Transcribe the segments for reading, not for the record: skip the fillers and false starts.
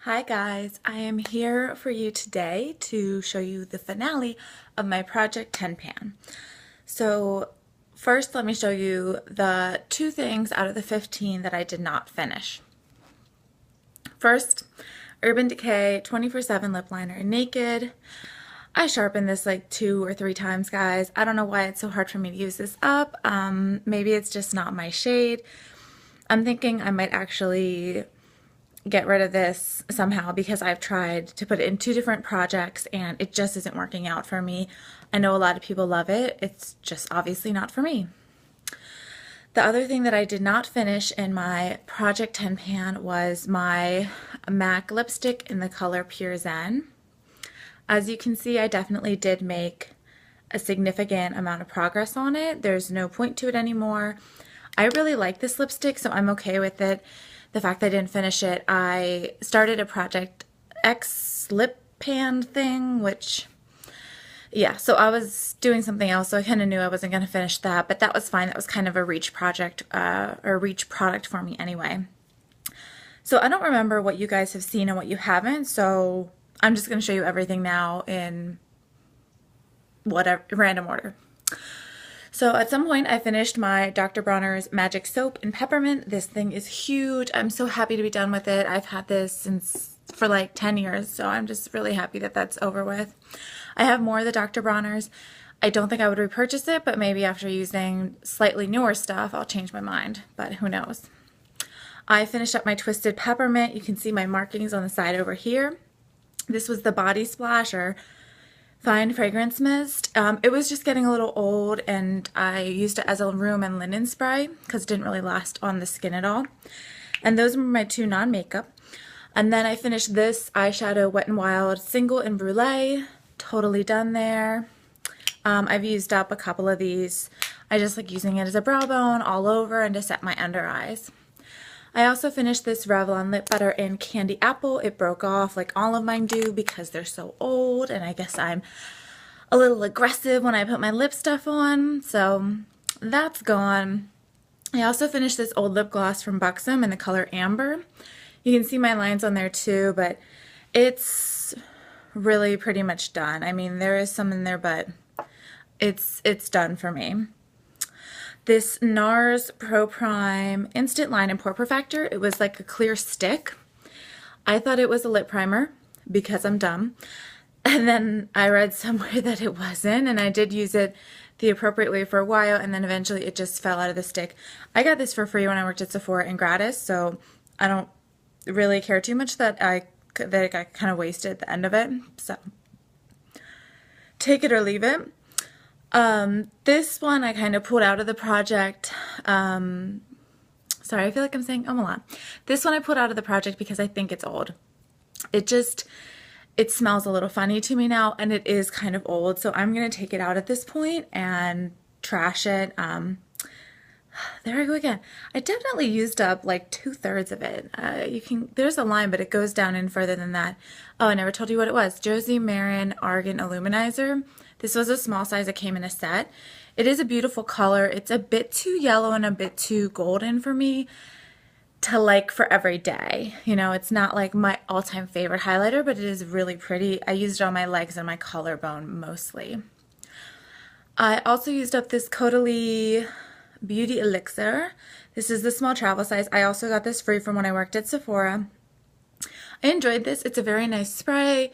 Hi guys, I am here for you today to show you the finale of my Project 10 pan. So first let me show you the two things out of the 15 that I did not finish. First, Urban Decay 24/7 lip liner in Naked. I sharpened this like 2 or 3 times, guys. I don't know why it's so hard for me to use this up. Maybe it's just not my shade. I'm thinking I might actually get rid of this somehow because I've tried to put it in 2 different projects and it just isn't working out for me. I know a lot of people love it. It's just obviously not for me. The other thing that I did not finish in my Project 10 pan was my MAC lipstick in the color Pure Zen. As you can see, I definitely did make a significant amount of progress on it. There's no point to it anymore. I really like this lipstick, so I'm okay with it. The fact that I didn't finish it, I started a Project X lip pan thing, which, yeah, so I was doing something else, so I kind of knew I wasn't going to finish that, but that was fine. That was kind of a reach project, or reach product for me anyway. So I don't remember what you guys have seen and what you haven't, so I'm just going to show you everything now in whatever random order. So at some point I finished my Dr. Bronner's Magic Soap in Peppermint. This thing is huge. I'm so happy to be done with it. I've had this for like 10 years, so I'm just really happy that that's over with. I have more of the Dr. Bronner's. I don't think I would repurchase it, but maybe after using slightly newer stuff, I'll change my mind, but who knows. I finished up my Twisted Peppermint. You can see my markings on the side over here. This was the Body Splash or Fine Fragrance Mist. It was just getting a little old and I used it as a room and linen spray because it didn't really last on the skin at all. And those were my 2 non-makeup. And then I finished this eyeshadow Wet n Wild Single in Brulee. Totally done there. I've used up a couple of these. I just like using it as a brow bone all over and to set my under eyes. I also finished this Revlon lip butter in Candy Apple. It broke off like all of mine do because they're so old, and I guess I'm a little aggressive when I put my lip stuff on, so that's gone. I also finished this old lip gloss from Buxom in the color Amber. You can see my lines on there too, but it's really pretty much done. I mean, there is some in there, but it's done for me. This NARS Pro Prime Instant Line and Pore Perfector. It was like a clear stick. I thought it was a lip primer because I'm dumb. And then I read somewhere that it wasn't, and I did use it the appropriate way for a while, and then eventually it just fell out of the stick. I got this for free when I worked at Sephora and gratis, so I don't really care too much that I kind of wasted at the end of it. So take it or leave it. This one I kind of pulled out of the project. Sorry, I feel like I'm saying a lot. This one I pulled out of the project because I think it's old. It smells a little funny to me now, and it is kind of old, so I'm going to take it out at this point and trash it. There I go again. I definitely used up like 2/3 of it. There's a line, but it goes down in further than that. Oh, I never told you what it was. Josie Maran Argan Illuminizer. This was a small size that came in a set. It is a beautiful color. It's a bit too yellow and a bit too golden for me to like for every day. You know, it's not like my all-time favorite highlighter, but it is really pretty. I used it on my legs and my collarbone mostly. I also used up this Caudalie Beauty Elixir. This is the small travel size. I also got this free from when I worked at Sephora. I enjoyed this. It's a very nice spray.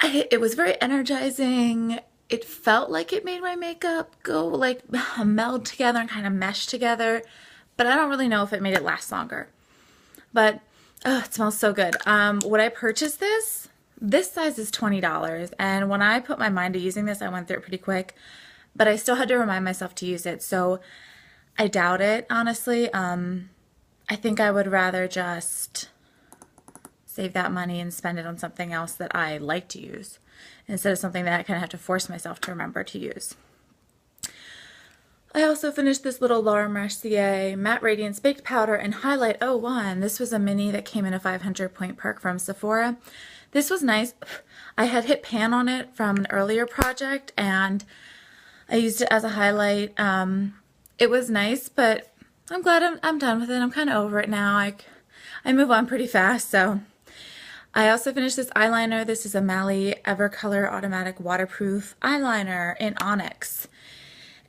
It was very energizing. It felt like it made my makeup go like meld together and kind of mesh together, but I don't really know if it made it last longer. But oh, it smells so good. Would I purchase this? This size is $20, and when I put my mind to using this, I went through it pretty quick, but I still had to remind myself to use it, so I doubt it, honestly. I think I would rather just save that money and spend it on something else that I like to use instead of something that I kind of have to force myself to remember to use. I also finished this little Laura Mercier Matte Radiance Baked Powder and Highlight 01. This was a mini that came in a 500-point perk from Sephora. This was nice. I had hit pan on it from an earlier project and I used it as a highlight. It was nice, but I'm glad I'm done with it. I'm kind of over it now. I move on pretty fast, so I also finished this eyeliner. This is a Mally Evercolor Automatic Waterproof Eyeliner in Onyx.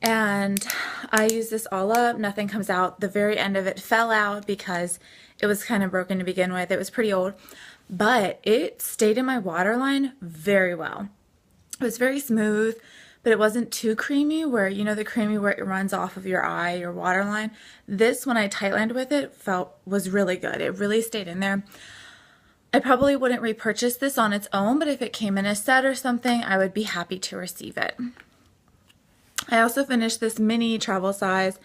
And I use this all up. Nothing comes out. The very end of it fell out because it was kind of broken to begin with. It was pretty old, but it stayed in my waterline very well. It was very smooth, but it wasn't too creamy where, you know, the creamy where it runs off of your eye, your waterline. This, when I tightlined with it, was really good. It really stayed in there. I probably wouldn't repurchase this on its own, but if it came in a set or something, I would be happy to receive it. I also finished this mini travel size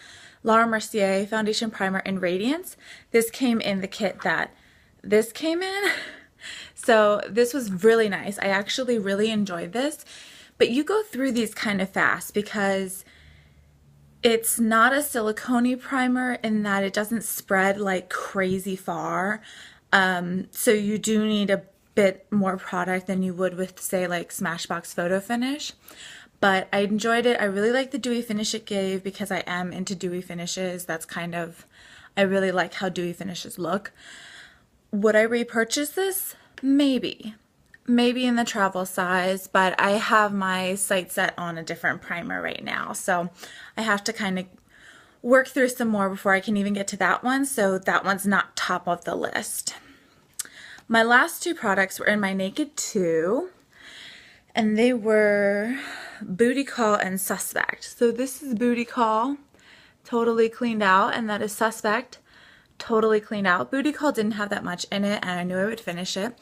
Laura Mercier foundation primer in Radiance. This came in the kit that this came in. So this was really nice. I actually really enjoyed this, but you go through these kind of fast because it's not a silicone primer in that it doesn't spread like crazy far. So you do need a bit more product than you would with, say, like Smashbox Photo Finish. But I enjoyed it. I really like the dewy finish it gave because I am into dewy finishes. That's kind of, I really like how dewy finishes look. Would I repurchase this? Maybe. Maybe in the travel size, but I have my sights set on a different primer right now. So I have to kind of work through some more before I can even get to that one. So that one's not top of the list. My last two products were in my Naked 2, and they were Booty Call and Suspect. So this is Booty Call, totally cleaned out, and that is Suspect, totally cleaned out. Booty Call didn't have that much in it, and I knew I would finish it.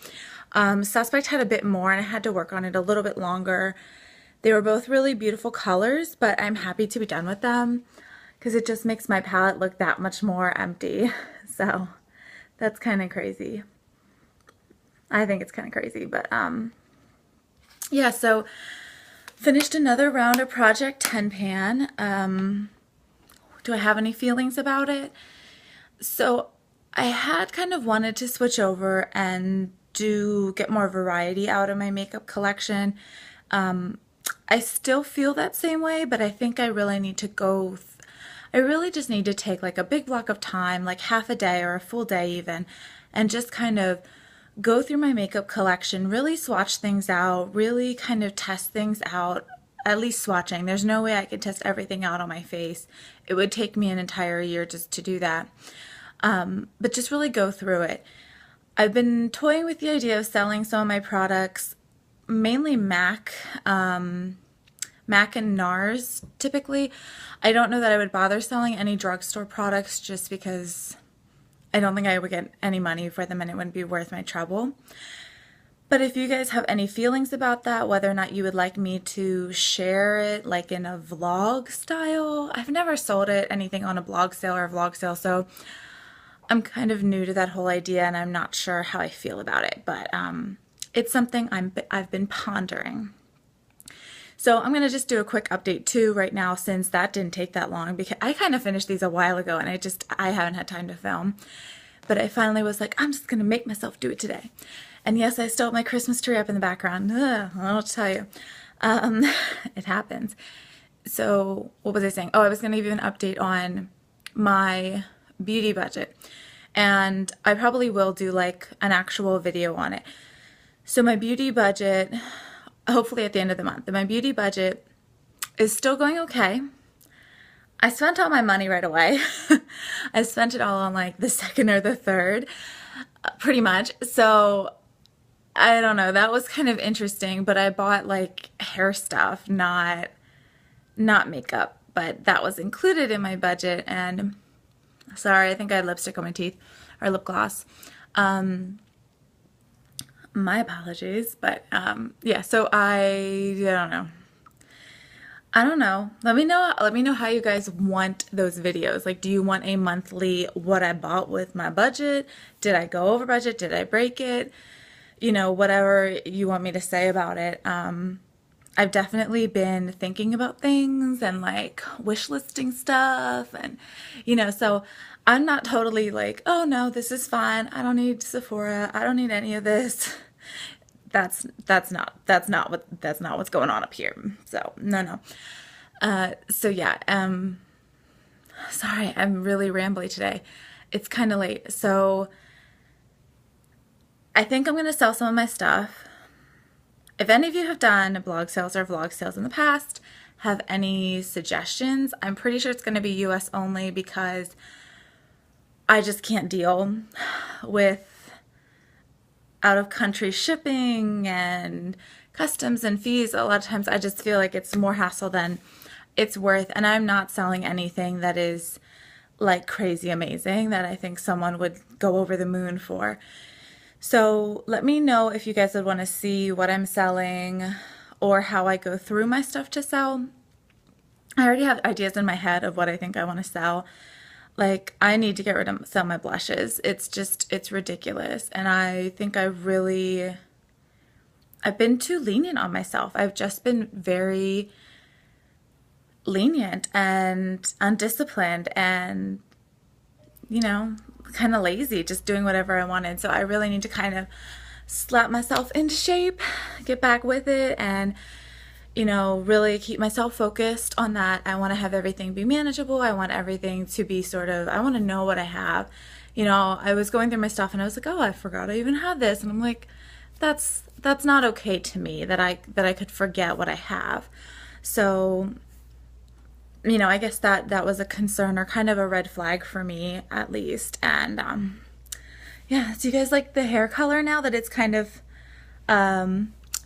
Suspect had a bit more, and I had to work on it a little bit longer. They were both really beautiful colors, but I'm happy to be done with them because it just makes my palette look that much more empty. So that's kind of crazy. I think it's kind of crazy, but yeah, so finished another round of Project 10 Pan. Do I have any feelings about it? So I had kind of wanted to switch over and get more variety out of my makeup collection. I still feel that same way, but I think I really need to I really just need to take like a big block of time, like half a day or a full day even, and just kind of go through my makeup collection, really swatch things out, really kind of test things out, at least swatching. There's no way I could test everything out on my face. It would take me an entire year just to do that. But just really go through it. I've been toying with the idea of selling some of my products, mainly MAC and NARS typically. I don't know that I would bother selling any drugstore products just because I don't think I would get any money for them and it wouldn't be worth my trouble. But if you guys have any feelings about that, whether or not you would like me to share it like in a vlog style, I've never sold anything on a blog sale or a vlog sale, so I'm kind of new to that whole idea and I'm not sure how I feel about it, but it's something I've been pondering. So I'm going to just do a quick update too right now since that didn't take that long because I kind of finished these a while ago and I haven't had time to film. But I finally was like, I'm just going to make myself do it today. And yes, I still have my Christmas tree up in the background. I'll tell you. It happens. So what was I saying? Oh, I was going to give you an update on my beauty budget. And I probably will do like an actual video on it. So my beauty budget, hopefully at the end of the month, my beauty budget is still going okay. I spent all my money right away. I spent it all on like the second or the third, pretty much. So I don't know, that was kind of interesting, but I bought like hair stuff, not makeup, but that was included in my budget. And sorry, I think I had lipstick on my teeth or lip gloss. My apologies, but yeah, so I don't know. Let me know how you guys want those videos. Like, do you want a monthly what I bought with my budget? Did I go over budget? Did I break it? You know, whatever you want me to say about it. I've definitely been thinking about things and like wish listing stuff and, you know, so I'm not totally like, oh no, this is fine. I don't need Sephora. I don't need any of this. That's not what's going on up here. So no. So yeah, sorry, I'm really rambly today. It's kind of late. So I think I'm going to sell some of my stuff. If any of you have done blog sales or vlog sales in the past, have any suggestions, I'm pretty sure it's going to be US only because I just can't deal with out of country shipping and customs and fees. A lot of times I just feel like it's more hassle than it's worth, and I'm not selling anything that is like crazy amazing that I think someone would go over the moon for. So let me know if you guys would want to see what I'm selling or how I go through my stuff to sell. I already have ideas in my head of what I think I want to sell. Like, I need to get rid of some of my blushes. It's ridiculous. And I think I've been too lenient on myself. I've just been very lenient and undisciplined and, kind of lazy, just doing whatever I wanted. So I really need to kind of slap myself into shape, get back with it, and really keep myself focused on that. I want to have everything be manageable. I want everything to be I want to know what I have. I was going through my stuff and I was like, oh, I forgot I even had this. And I'm like, that's not okay to me that I could forget what I have. So, I guess that was a concern or kind of a red flag for me at least. And, yeah, do you guys like the hair color now that it's kind of,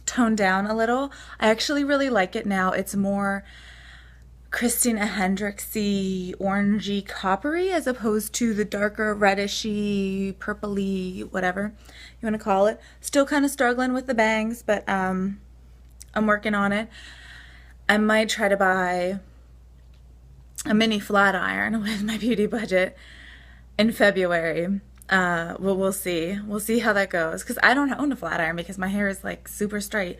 toned down a little? I actually really like it now. It's more Christina Hendricksy, orangey, coppery, as opposed to the darker reddishy, purpley, whatever you want to call it. Still kind of struggling with the bangs, but I'm working on it. I might try to buy a mini flat iron with my beauty budget in February. We'll see. We'll see how that goes. Because I don't own a flat iron because my hair is like super straight.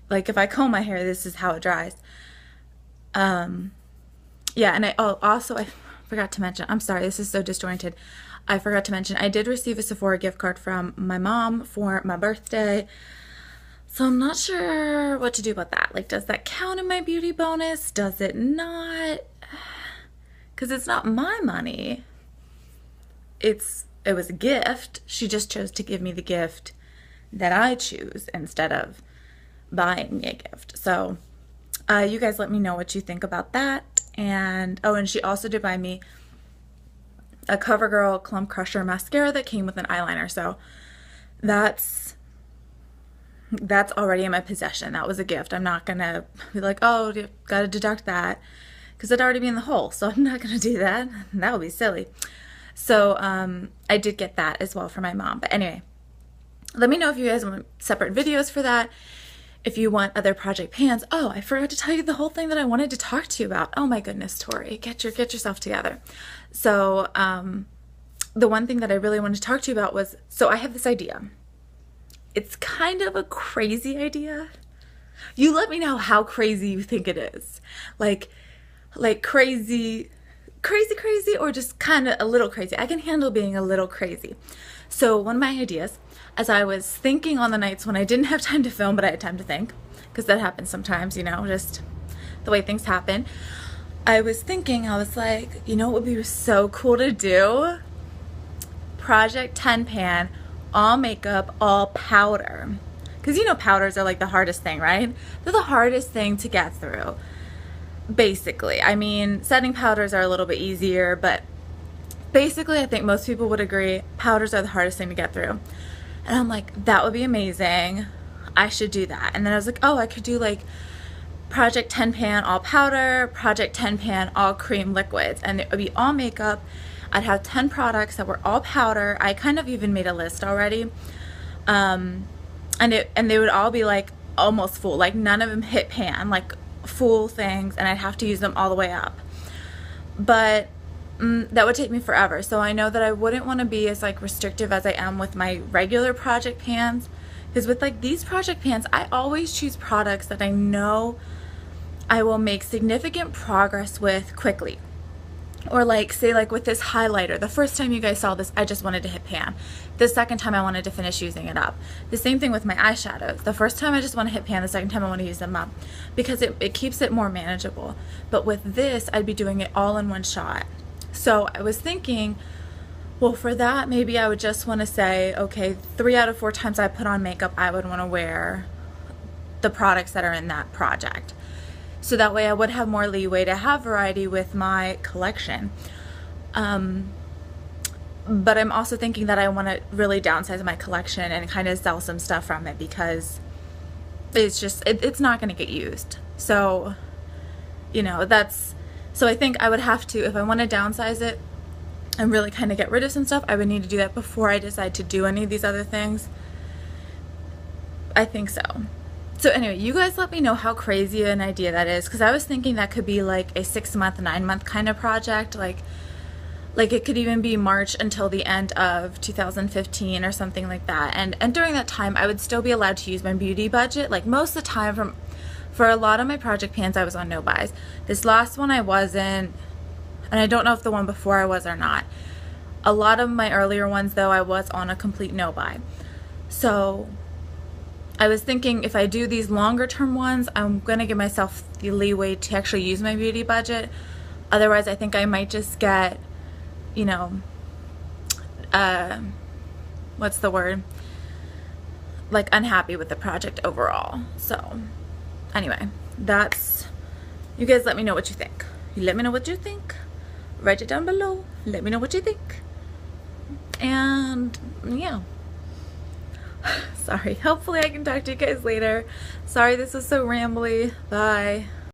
Like if I comb my hair, this is how it dries. Yeah, and I forgot to mention, I'm sorry, this is so disjointed. I forgot to mention, I did receive a Sephora gift card from my mom for my birthday. So I'm not sure what to do about that. Like, does that count in my beauty bonus? Does it not? Because it's not my money. It was a gift. She just chose to give me the gift that I choose instead of buying me a gift. So you guys let me know what you think about that. And she also did buy me a CoverGirl Clump Crusher mascara that came with an eyeliner. So that's already in my possession. That was a gift. I'm not gonna be like, oh, you gotta deduct that, because it'd already be in the hole. So I'm not gonna do that. That would be silly. So I did get that as well for my mom. But anyway, let me know if you guys want separate videos for that. If you want other project pans. Oh, I forgot to tell you the whole thing that I wanted to talk to you about. Oh my goodness, Tori, get yourself together. So the one thing that I really wanted to talk to you about was, so I have this idea. It's kind of a crazy idea. You let me know how crazy you think it is. Like crazy, or just kind of a little crazy. I can handle being a little crazy. So one of my ideas, as I was thinking on the nights when I didn't have time to film, but I had time to think, because that happens sometimes, just the way things happen. I was like, what would be so cool to do? Project 10 pan, all makeup, all powder. Because powders are like the hardest thing, right? They're the hardest thing to get through. Basically, I mean, setting powders are a little bit easier, but basically I think most people would agree powders are the hardest thing to get through. And I'm like, that would be amazing. I should do that. And then I was like, oh, I could do like Project 10 pan all powder, Project 10 pan all cream liquids, and it would be all makeup. I'd have 10 products that were all powder. I kind of even made a list already. And they would all be like almost full, like none of them hit pan, like full things, and I'd have to use them all the way up. But that would take me forever. So I know that I wouldn't want to be as like restrictive as I am with my regular project pans, because with like these project pans, I always choose products that I know I will make significant progress with quickly. Or like, say like with this highlighter, the first time you guys saw this, I just wanted to hit pan. The second time I wanted to finish using it up. The same thing with my eyeshadows. The first time I just want to hit pan, the second time I want to use them up. Because it keeps it more manageable. But with this, I'd be doing it all in one shot. So I was thinking, Well, for that, maybe I would just want to say, okay, 3 out of 4 times I put on makeup, I would want to wear the products that are in that project. So that way I would have more leeway to have variety with my collection. But I'm also thinking that I want to really downsize my collection and kind of sell some stuff from it because it's not going to get used. So, so I think I would have to, if I want to downsize it and really kind of get rid of some stuff, I would need to do that before I decide to do any of these other things. I think so. So anyway, you guys let me know how crazy an idea that is, because I was thinking that could be like a 6-month, 9-month kind of project, like it could even be March until the end of 2015 or something like that. And during that time, I would still be allowed to use my beauty budget. Like most of the time, for a lot of my project pans, I was on no buys. This last one I wasn't, and I don't know if the one before I was or not. A lot of my earlier ones, though, I was on a complete no buy. So I was thinking if I do these longer term ones, I'm going to give myself the leeway to actually use my beauty budget. Otherwise, I think I might just get, what's the word? Like unhappy with the project overall. So anyway, you guys let me know what you think. You let me know what you think. Write it down below. Let me know what you think. And yeah. Sorry. Hopefully I can talk to you guys later. Sorry this was so rambly. Bye.